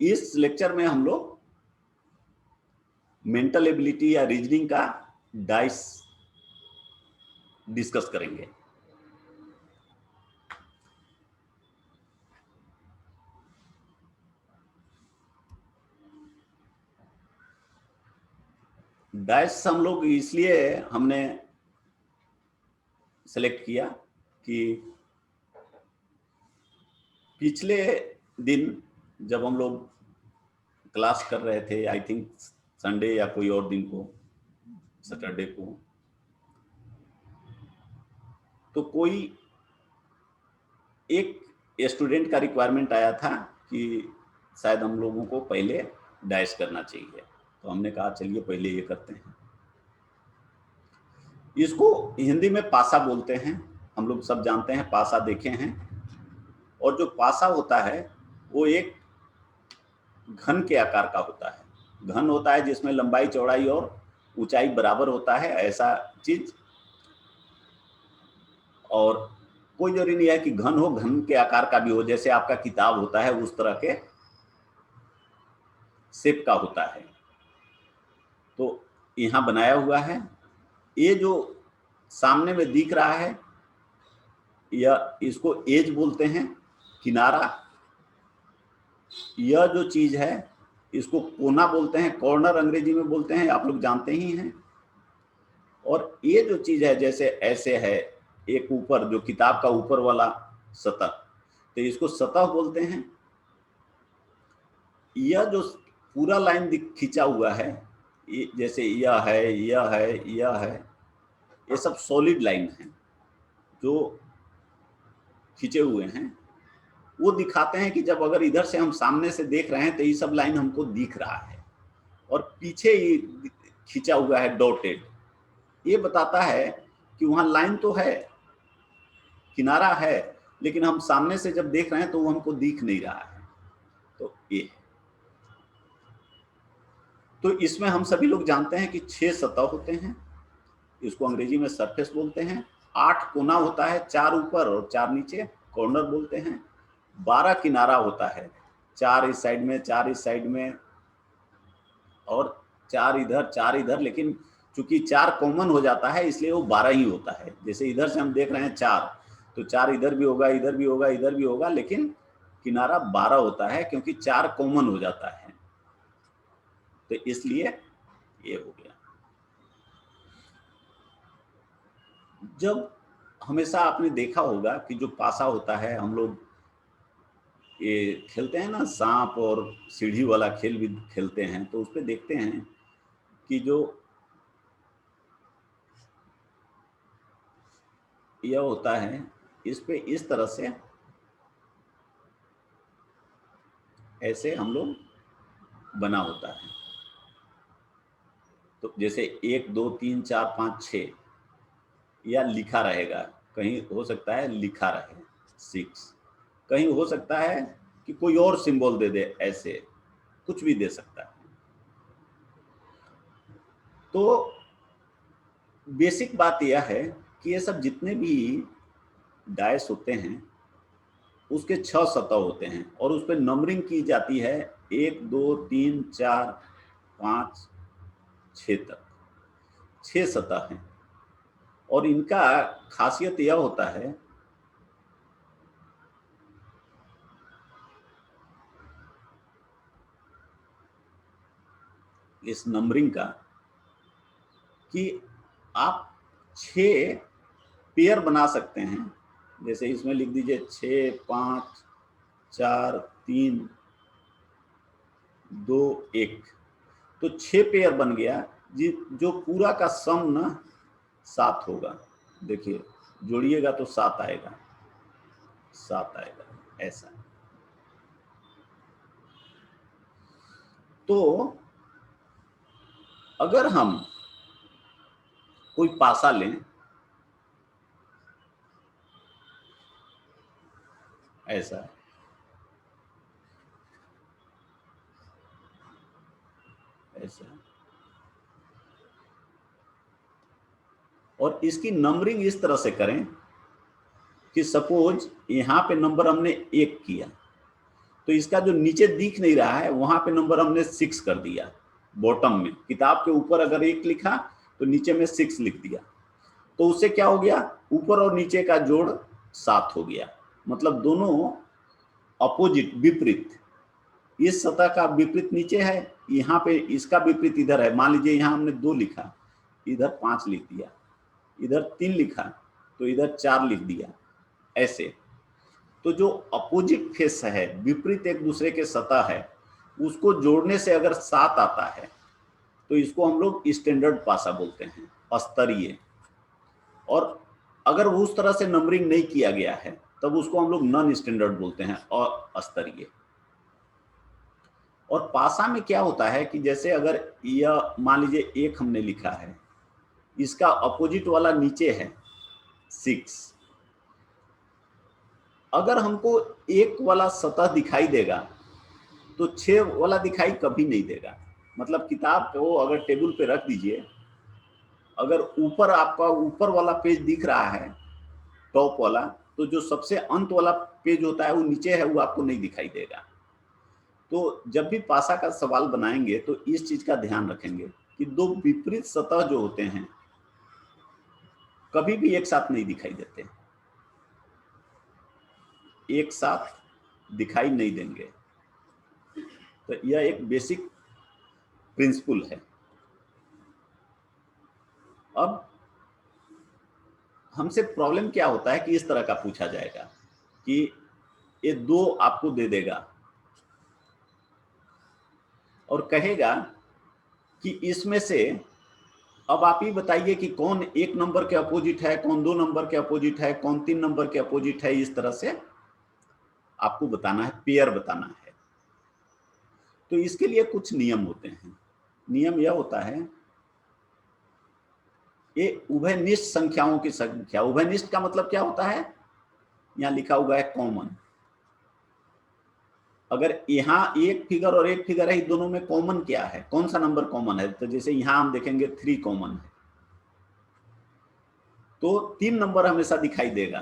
इस लेक्चर में हम लोग मेंटल एबिलिटी या रीजनिंग का डाइस डिस्कस करेंगे। डाइस हम लोग इसलिए हमने सेलेक्ट किया कि पिछले दिन जब हम लोग क्लास कर रहे थे, आई थिंक संडे या कोई और दिन को, सैटरडे को, तो कोई एक स्टूडेंट का रिक्वायरमेंट आया था कि शायद हम लोगों को पहले डाइस करना चाहिए। तो हमने कहा चलिए पहले ये करते हैं। इसको हिंदी में पासा बोलते हैं, हम लोग सब जानते हैं, पासा देखे हैं। और जो पासा होता है वो एक घन के आकार का होता है। घन होता है जिसमें लंबाई चौड़ाई और ऊंचाई बराबर होता है, ऐसा चीज। और कोई जरूरी नहीं है कि घन हो, घन के आकार का भी हो, जैसे आपका किताब होता है उस तरह के शेप का होता है। तो यहां बनाया हुआ है। ये जो सामने में दिख रहा है, यह इसको एज बोलते हैं, किनारा। यह जो चीज है इसको कोना बोलते हैं, कॉर्नर अंग्रेजी में बोलते हैं, आप लोग जानते ही हैं। और ये जो चीज है जैसे ऐसे है, एक ऊपर जो किताब का ऊपर वाला सतह, तो इसको सतह बोलते हैं। यह जो पूरा लाइन खींचा हुआ है, जैसे यह है, यह है, यह है, ये सब सॉलिड लाइन है जो खींचे हुए हैं। वो दिखाते हैं कि जब अगर इधर से हम सामने से देख रहे हैं तो ये सब लाइन हमको दिख रहा है। और पीछे ये खींचा हुआ है डॉटेड, ये बताता है कि वहां लाइन तो है, किनारा है, लेकिन हम सामने से जब देख रहे हैं तो वो हमको दिख नहीं रहा है। तो ये, तो इसमें हम सभी लोग जानते हैं कि 6 सतह होते हैं, इसको अंग्रेजी में सरफेस बोलते हैं। 8 कोना होता है, 4 ऊपर और 4 नीचे, कॉर्नर बोलते हैं। 12 किनारा होता है, 4 इस साइड में, 4 इस साइड में और 4 इधर, 4 इधर। लेकिन चूंकि 4 कॉमन हो जाता है इसलिए वो 12 ही होता है। जैसे इधर से हम देख रहे हैं 4, तो 4 इधर भी होगा, इधर भी होगा, इधर भी होगा, लेकिन किनारा 12 होता है क्योंकि 4 कॉमन हो जाता है। तो इसलिए ये हो गया। जब हमेशा आपने देखा होगा कि जो पासा होता है, हम लोग ये खेलते हैं ना, सांप और सीढ़ी वाला खेल भी खेलते हैं, तो उस पर देखते हैं कि जो यह होता है इस पे इस तरह से ऐसे हम लोग बना होता है। तो जैसे 1 2 3 4 5 6 या लिखा रहेगा, कहीं हो सकता है लिखा रहे 6, कहीं हो सकता है कि कोई और सिंबल दे दे, ऐसे कुछ भी दे सकता है। तो बेसिक बात यह है कि ये सब जितने भी डाइस होते हैं उसके 6 सतह होते हैं और उस पर नंबरिंग की जाती है 1 2 3 4 5 6 तक। 6 सतह हैं और इनका खासियत यह होता है इस नंबरिंग का कि आप 6 पेयर बना सकते हैं। जैसे इसमें लिख दीजिए 6 5 4 3 2 1, तो 6 पेयर बन गया, जो पूरा का सम ना 7 होगा। देखिए जोड़िएगा तो 7 आएगा, 7 आएगा, ऐसा। तो अगर हम कोई पासा लें, ऐसा, ऐसा, और इसकी नंबरिंग इस तरह से करें कि सपोज यहां पे नंबर हमने 1 किया, तो इसका जो नीचे दिख नहीं रहा है वहां पे नंबर हमने 6 कर दिया। बॉटम में किताब के ऊपर अगर 1 लिखा तो नीचे में 6 लिख दिया, तो उससे क्या हो गया, ऊपर और नीचे का जोड़ 7 हो गया। मतलब दोनों अपोजिट, विपरीत, इस सतह का विपरीत नीचे है, यहाँ पे इसका विपरीत इधर है। मान लीजिए यहाँ हमने 2 लिखा, इधर 5 लिख दिया, इधर 3 लिखा तो इधर 4 लिख दिया, ऐसे। तो जो अपोजिट फेस है, विपरीत एक दूसरे के सतह है, उसको जोड़ने से अगर 7 आता है तो इसको हम लोग स्टैंडर्ड पासा बोलते हैं, स्तरीय। और अगर उस तरह से नंबरिंग नहीं किया गया है तब उसको हम लोग नॉन स्टैंडर्ड बोलते हैं, अस्तरीय। और पासा में क्या होता है कि जैसे अगर यह मान लीजिए 1 हमने लिखा है, इसका अपोजिट वाला नीचे है 6, अगर हमको 1 वाला सतह दिखाई देगा तो 6 वाला दिखाई कभी नहीं देगा। मतलब किताब को अगर टेबल पे रख दीजिए, अगर ऊपर आपका ऊपर वाला पेज दिख रहा है, टॉप वाला, तो जो सबसे अंत वाला पेज होता है वो नीचे है, वो आपको नहीं दिखाई देगा। तो जब भी पासा का सवाल बनाएंगे तो इस चीज का ध्यान रखेंगे कि 2 विपरीत सतह जो होते हैं कभी भी एक साथ नहीं दिखाई देते, एक साथ दिखाई नहीं देंगे। तो यह एक बेसिक प्रिंसिपल है। अब हमसे प्रॉब्लम क्या होता है कि इस तरह का पूछा जाएगा कि ये 2 आपको दे देगा और कहेगा कि इसमें से अब आप ही बताइए कि कौन 1 नंबर के अपोजिट है, कौन 2 नंबर के अपोजिट है, कौन 3 नंबर के अपोजिट है। इस तरह से आपको बताना है, पेयर बताना है। तो इसके लिए कुछ नियम होते हैं। नियम यह होता है, ये उभयनिष्ठ संख्याओं की संख्या। उभयनिष्ठ का मतलब क्या होता है, यहां लिखा हुआ है कॉमन। अगर यहाँ एक फिगर और एक फिगर है, दोनों में कॉमन क्या है, कौन सा नंबर कॉमन है? तो जैसे यहां हम देखेंगे 3 कॉमन है, तो 3 नंबर हमेशा दिखाई देगा।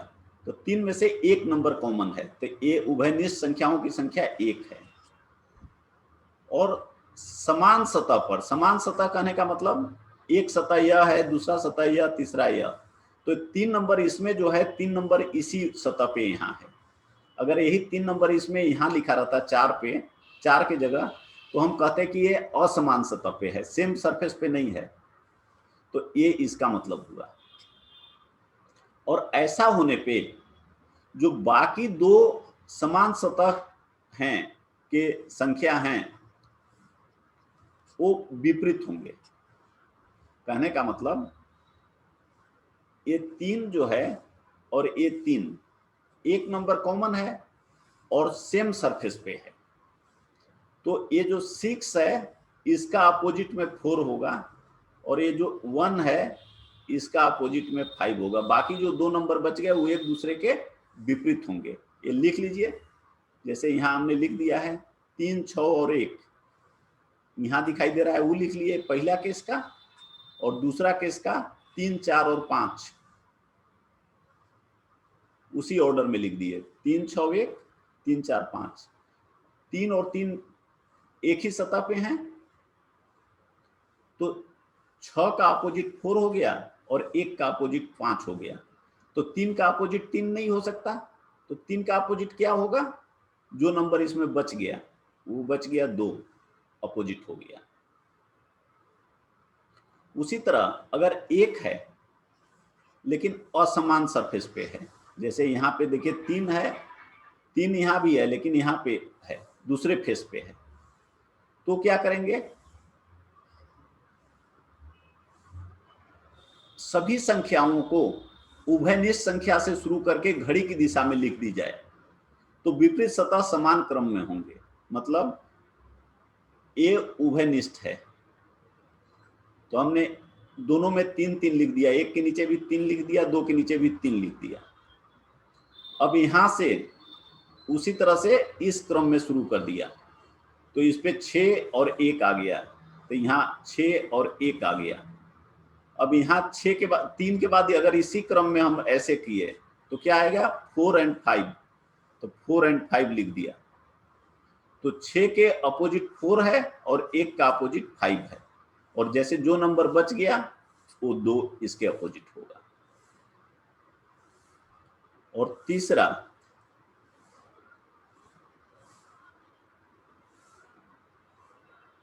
तो 3 में से 1 नंबर कॉमन है, तो ये उभयनिष्ठ संख्याओं की संख्या 1 है। और समान सतह पर, समान सतह कहने का मतलब एक सतह यह है, दूसरा सतह यह, तीसरा यह, तो 3 नंबर इसमें जो है, 3 नंबर इसी सतह पे यहाँ है। अगर यही 3 नंबर इसमें यहाँ लिखा रहता 4 पे, 4 की जगह, तो हम कहते हैं कि ये असमान सतह पे है, सेम सरफेस पे नहीं है। तो ये इसका मतलब हुआ। और ऐसा होने पे जो बाकी 2 समान सतह हैं के संख्या हैं वो विपरीत होंगे। कहने का मतलब ये 3 जो है और ये 3, 1 नंबर कॉमन है और सेम सरफेस पे है। तो ये जो 6 है इसका अपोजिट में 4 होगा, और ये जो 1 है इसका अपोजिट में 5 होगा। बाकी जो 2 नंबर बच गए वो एक दूसरे के विपरीत होंगे। ये लिख लीजिए, जैसे यहाँ हमने लिख दिया है 3, 6 और 1, यहाँ दिखाई दे रहा है, वो लिख लिए पहला केस का, और दूसरा केस का 3, 4 और 5 उसी ऑर्डर में लिख दिए, 3, 6, 1, 3, 4, 5। 3 और 3 एक ही सतह पे हैं, तो 6 का अपोजिट 4 हो गया और 1 का अपोजिट 5 हो गया। तो 3 का अपोजिट 3 नहीं हो सकता, तो 3 का अपोजिट क्या होगा, जो नंबर इसमें बच गया वो बच गया 2, अपोजिट हो गया। उसी तरह अगर 1 है लेकिन असमान सरफेस पे है, जैसे यहाँ पे देखिए 3 है, 3 यहाँ भी है लेकिन यहाँ पे है, दूसरे फेस पे है, तो क्या करेंगे, सभी संख्याओं को उभयनिष्ठ संख्या से शुरू करके घड़ी की दिशा में लिख दी जाए तो विपरीत सतह समान क्रम में होंगे। मतलब ये उभयनिष्ठ है, तो हमने दोनों में 3, 3 लिख दिया, एक के नीचे भी 3 लिख दिया, 2 के नीचे भी 3 लिख दिया। अब यहां से उसी तरह से इस क्रम में शुरू कर दिया, तो इस पे 6 और 1 आ गया, तो यहाँ 6 और 1 आ गया। अब यहाँ 6 के बाद 3 के बाद अगर इसी क्रम में हम ऐसे किए तो क्या आएगा, 4 और 5, तो 4 और 5 लिख दिया। तो 6 के अपोजिट 4 है और 1 का अपोजिट 5 है, और जैसे जो नंबर बच गया वो 2 इसके अपोजिट होगा। और तीसरा,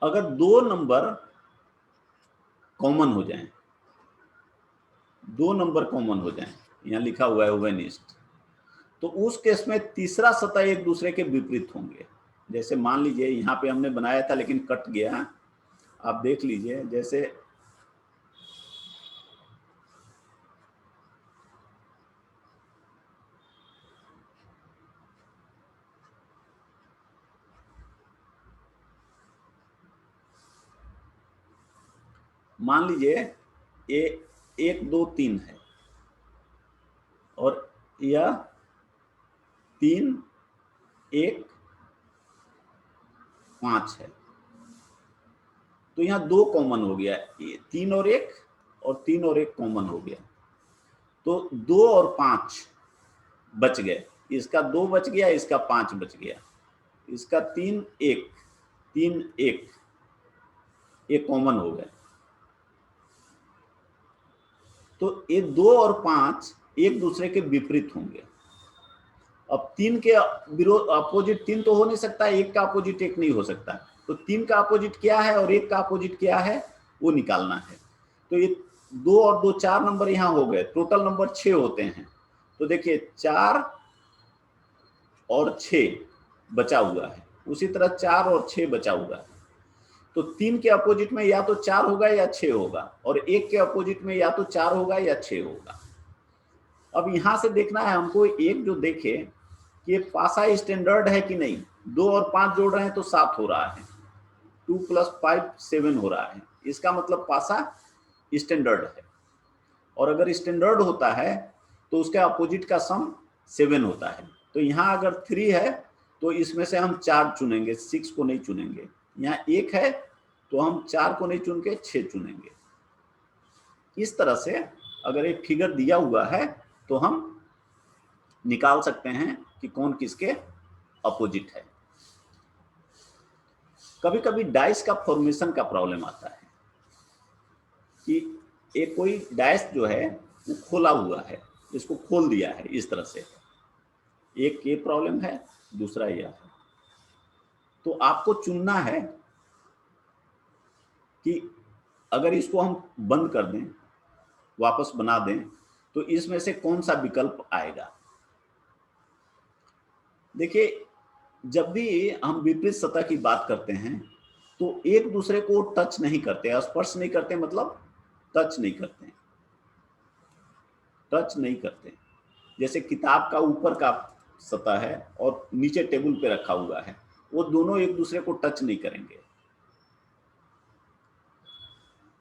अगर 2 नंबर कॉमन हो जाएं, 2 नंबर कॉमन हो जाएं, यहां लिखा हुआ है ओवेनिस्ट, तो उस केस में तीसरा सतह एक दूसरे के विपरीत होंगे। जैसे मान लीजिए यहाँ पे हमने बनाया था लेकिन कट गया, आप देख लीजिए, जैसे मान लीजिए ये 1 2 3 है और यह 3 1 5 है, तो यहाँ 2 कॉमन हो गया, 3 और 1 और 3 और 1 कॉमन हो गया, तो 2 और 5 बच गए, इसका 2 बच गया, इसका 5 बच गया, इसका 3 1 3 1 ये कॉमन हो गए। तो ये 2 और 5 एक दूसरे के विपरीत होंगे। अब 3 के विरोध अपोजिट 3 तो हो नहीं सकता, 1 का अपोजिट 1 नहीं हो सकता, तो 3 का अपोजिट क्या है और 1 का अपोजिट क्या है वो निकालना है। तो ये 2 और 2 4 नंबर यहाँ हो गए, टोटल नंबर 6 होते हैं। तो देखिए 4 और 6 बचा हुआ है, उसी तरह 4 और 6 बचा हुआ है, तो 3 के अपोजिट में या तो 4 होगा या 6 होगा, और 1 के अपोजिट में या तो 4 होगा या 6 होगा। अब यहां से देखना है हमको, एक जो देखे कि ये पासा स्टैंडर्ड है कि नहीं। 2 और 5 जोड़ रहे हैं तो 7 हो रहा है, 2 + 5 7 हो रहा है, इसका मतलब पासा स्टैंडर्ड है। और अगर स्टैंडर्ड होता है तो उसके अपोजिट का सम 7 होता है। तो यहाँ अगर 3 है तो इसमें से हम 4 चुनेंगे, 6 को नहीं चुनेंगे। यहाँ 1 है तो हम 4 को नहीं चुन के 6 चुनेंगे। इस तरह से अगर एक फिगर दिया हुआ है तो हम निकाल सकते हैं कि कौन किसके अपोजिट है। कभी कभी डाइस का फॉर्मेशन का प्रॉब्लम आता है कि एक कोई डाइस जो है वो खोला हुआ है, इसको खोल दिया है इस तरह से, एक ये प्रॉब्लम है, दूसरा यह है। तो आपको चुनना है कि अगर इसको हम बंद कर दें, वापस बना दें, तो इसमें से कौन सा विकल्प आएगा। देखिए, जब भी हम विपरीत सतह की बात करते हैं तो एक दूसरे को टच नहीं करते, स्पर्श नहीं करते, मतलब टच नहीं करते, टच नहीं करते। जैसे किताब का ऊपर का सतह है और नीचे टेबल पे रखा हुआ है, वो दोनों एक दूसरे को टच नहीं करेंगे,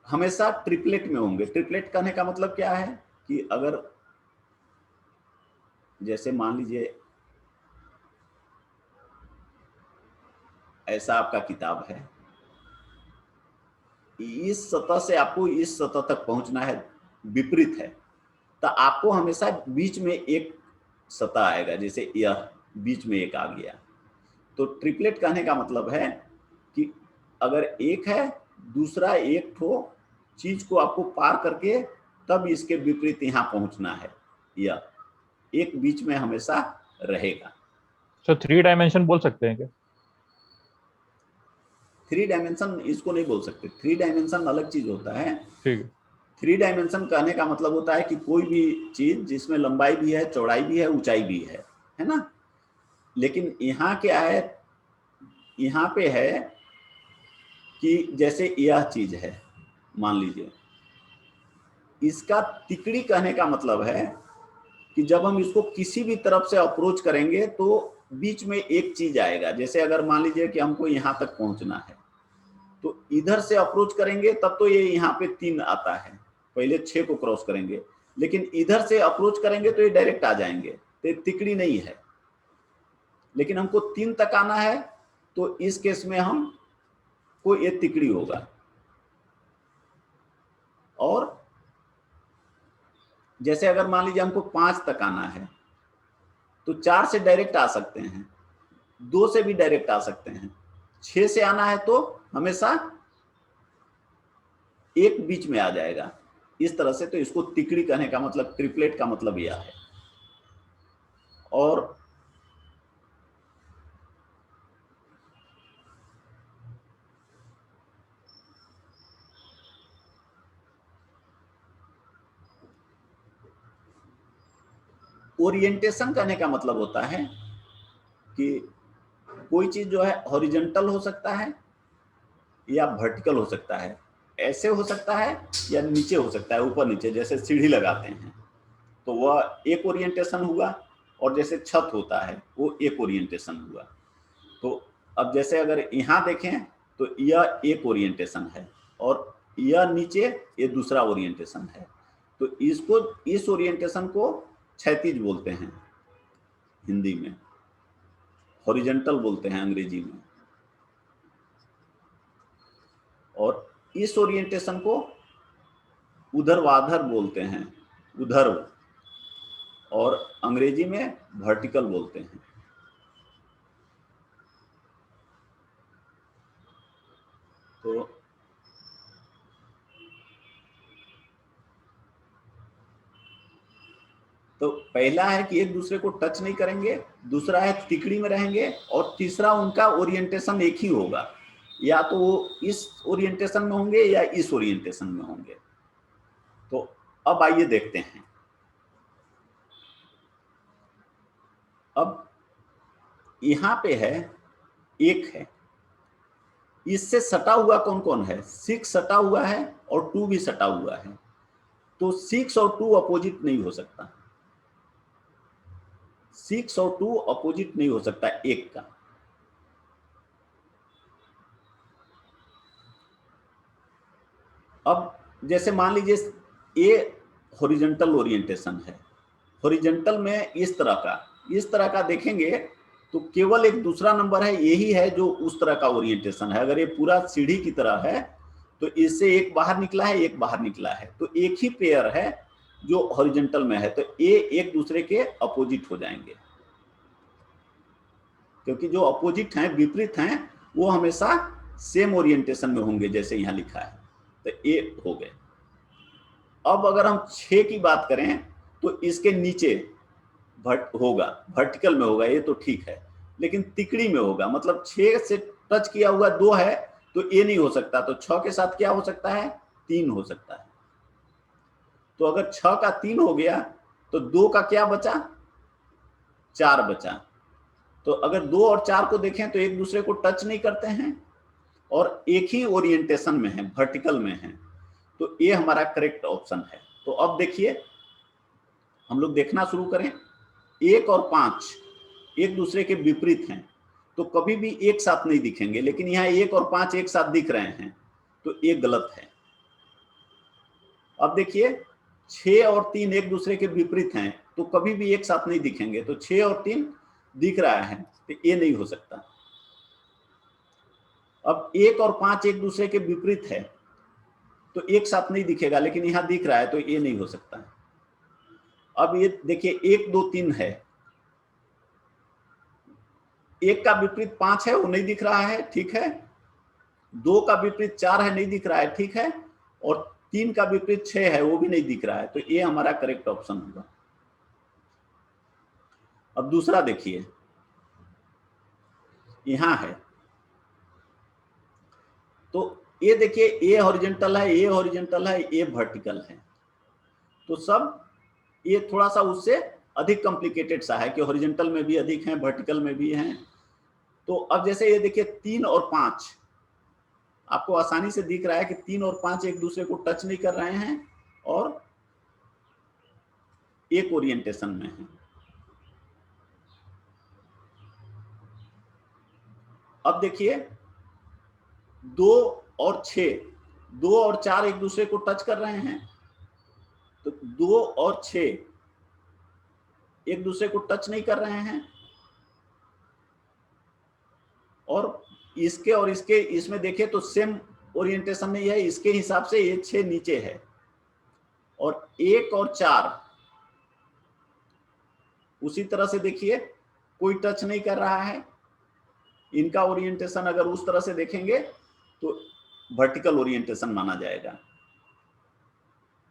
हमेशा ट्रिपलेट में होंगे। ट्रिपलेट कहने का मतलब क्या है कि अगर जैसे मान लीजिए ऐसा आपका किताब है, इस सतह से आपको इस सतह तक पहुंचना है, विपरीत है, तो आपको हमेशा बीच में एक सतह आएगा, जैसे यह बीच में एक आ गया। तो ट्रिपलेट कहने का मतलब है कि अगर एक है, दूसरा एक ठो चीज को आपको पार करके तब इसके विपरीत यहाँ पहुंचना है, यह एक बीच में हमेशा रहेगा। तो 3 डायमेंशन बोल सकते हैं क्या? 3 डायमेंशन इसको नहीं बोल सकते, 3 डायमेंशन अलग चीज होता है। ठीक है। 3 डायमेंशन कहने का मतलब होता है कि कोई भी चीज जिसमें लंबाई भी है, चौड़ाई भी है, ऊंचाई भी है ना। लेकिन यहाँ क्या है, यहाँ पे है कि जैसे यह चीज है, मान लीजिए, इसका तिकड़ी कहने का मतलब है कि जब हम इसको किसी भी तरफ से अप्रोच करेंगे तो बीच में एक चीज आएगा। जैसे अगर मान लीजिए कि हमको यहाँ तक पहुंचना है, तो इधर से अप्रोच करेंगे तब तो ये यहाँ पे 3 आता है, पहले 6 को क्रॉस करेंगे, लेकिन इधर से अप्रोच करेंगे तो ये डायरेक्ट आ जाएंगे, तो ये तिकड़ी नहीं है। लेकिन हमको 3 तक आना है तो इस केस में हम को ये तिकड़ी होगा। और जैसे अगर मान लीजिए हमको 5 तक आना है तो 4 से डायरेक्ट आ सकते हैं, 2 से भी डायरेक्ट आ सकते हैं। 6 से आना है तो हमेशा एक बीच में आ जाएगा इस तरह से। तो इसको तिकड़ी कहने का मतलब, ट्रिपलेट का मतलब यह है। और ओरिएंटेशन कहने का मतलब होता है कि कोई चीज जो है हॉरिजॉन्टल हो सकता है या वर्टिकल हो सकता है, ऐसे हो सकता है या नीचे हो सकता है, ऊपर नीचे, जैसे सीढ़ी लगाते हैं तो वह एक ओरिएंटेशन हुआ, और जैसे छत होता है वो एक ओरिएंटेशन हुआ। तो अब जैसे अगर यहाँ देखें तो यह एक ओरिएंटेशन है, और यह नीचे ये दूसरा ओरिएंटेशन है। तो इसको, इस ओरिएंटेशन को क्षैतिज बोलते हैं हिंदी में, हॉरिजॉन्टल बोलते हैं अंग्रेजी में। और इस ओरिएंटेशन को ऊर्ध्वाधर बोलते हैं, ऊर्ध्व, और अंग्रेजी में वर्टिकल बोलते हैं। तो पहला है कि एक दूसरे को टच नहीं करेंगे, दूसरा है तिकड़ी में रहेंगे, और तीसरा उनका ओरिएंटेशन एक ही होगा, या तो वो इस ओरिएंटेशन में होंगे या इस ओरिएंटेशन में होंगे। तो अब आइए देखते हैं। अब यहां पे है, एक है, इससे सटा हुआ कौन कौन है? 6 सटा हुआ है और 2 भी सटा हुआ है। तो 6 और 2 अपोजिट नहीं हो सकता, 6 और 2 अपोजिट नहीं हो सकता एक का। अब जैसे मान लीजिए ये हॉरिजॉन्टल ओरिएंटेशन है, हॉरिजॉन्टल में इस तरह का देखेंगे तो केवल एक दूसरा नंबर है, यही है जो उस तरह का ओरिएंटेशन है। अगर ये पूरा सीढ़ी की तरह है तो इससे एक बाहर निकला है, एक बाहर निकला है, तो एक ही पेयर है जो हॉरिजॉन्टल में है। तो ये एक दूसरे के अपोजिट हो जाएंगे, क्योंकि जो अपोजिट हैं, विपरीत हैं, वो हमेशा सेम ओरिएंटेशन में होंगे, जैसे यहां लिखा है। तो ये हो गए। अब अगर हम 6 की बात करें तो इसके नीचे होगा, वर्टिकल में होगा, ये तो ठीक है, लेकिन तिकड़ी में होगा, मतलब 6 से टच किया हुआ 2 है तो ये नहीं हो सकता। तो 6 के साथ क्या हो सकता है? 3 हो सकता है। तो अगर 6 का 3 हो गया तो 2 का क्या बचा? 4 बचा। तो अगर 2 और 4 को देखें तो एक दूसरे को टच नहीं करते हैं और एक ही ओरिएंटेशन में है, वर्टिकल में है। तो ये हमारा करेक्ट ऑप्शन है। तो अब देखिए, हम लोग देखना शुरू करें। 1 और 5 एक दूसरे के विपरीत हैं, तो कभी भी एक साथ नहीं दिखेंगे, लेकिन यहाँ 1 और 5 एक साथ दिख रहे हैं, तो ये गलत है। अब देखिए, 6 और 3 एक दूसरे के विपरीत हैं, तो कभी भी एक साथ नहीं दिखेंगे। तो 6 और 3 दिख रहा है, तो ये नहीं हो सकता। अब 1 और 5 एक दूसरे के विपरीत है, तो एक साथ नहीं दिखेगा, लेकिन यहां दिख रहा है, तो ये नहीं हो सकता। अब ये देखिए, 1 2 3 है, 1 का विपरीत 5 है, वो नहीं दिख रहा है, ठीक है। 2 का विपरीत 4 है, नहीं दिख रहा है, ठीक है। और 3 का विपरीत 6 है, वो भी नहीं दिख रहा है। तो ये हमारा करेक्ट ऑप्शन होगा। अब दूसरा देखिए, यहां है, तो ये देखिए, ए हॉरिजॉन्टल है, ए हॉरिजॉन्टल है, ए वर्टिकल है। तो सब ये थोड़ा सा उससे अधिक कॉम्प्लिकेटेड सा है कि हॉरिजॉन्टल में भी अधिक हैं, वर्टिकल में भी हैं। तो अब जैसे ये देखिए, 3 और 5 आपको आसानी से दिख रहा है कि 3 और 5 एक दूसरे को टच नहीं कर रहे हैं और एक ओरिएंटेशन में है। अब देखिए, 2 और 6, 2 और 4 एक दूसरे को टच कर रहे हैं, तो 2 और 6 एक दूसरे को टच नहीं कर रहे हैं। और इसके और इसके, इसमें देखें तो सेम ओरिएंटेशन नहीं है, इसके हिसाब से ये 6 नीचे है। और 1 और 4 उसी तरह से देखिए, कोई टच नहीं कर रहा है, इनका ओरिएंटेशन अगर उस तरह से देखेंगे तो वर्टिकल ओरिएंटेशन माना जाएगा।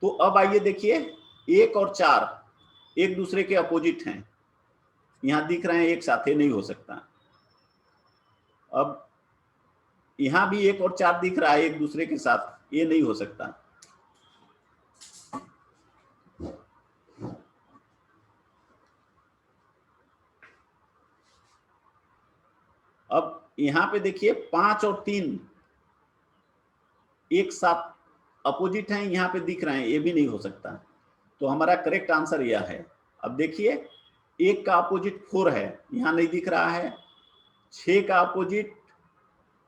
तो अब आइए देखिए 1 और 4 एक दूसरे के अपोजिट हैं, यहां दिख रहे हैं एक साथ, नहीं हो सकता। अब यहां भी 1 और 4 दिख रहा है एक दूसरे के साथ, ये नहीं हो सकता। अब यहां पे देखिए 5 और 3 एक साथ अपोजिट हैं, यहां पे दिख रहे हैं, ये भी नहीं हो सकता। तो हमारा करेक्ट आंसर यह है। अब देखिए 1 का अपोजिट 4 है, यहां नहीं दिख रहा है। 6 का अपोजिट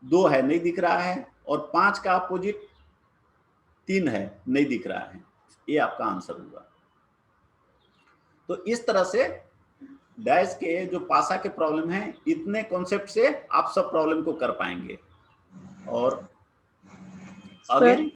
2 है, नहीं दिख रहा है। और 5 का अपोजिट 3 है, नहीं दिख रहा है। ये आपका आंसर होगा। तो इस तरह से डैश के जो पासा के प्रॉब्लम है, इतने कॉन्सेप्ट से आप सब प्रॉब्लम को कर पाएंगे। और सर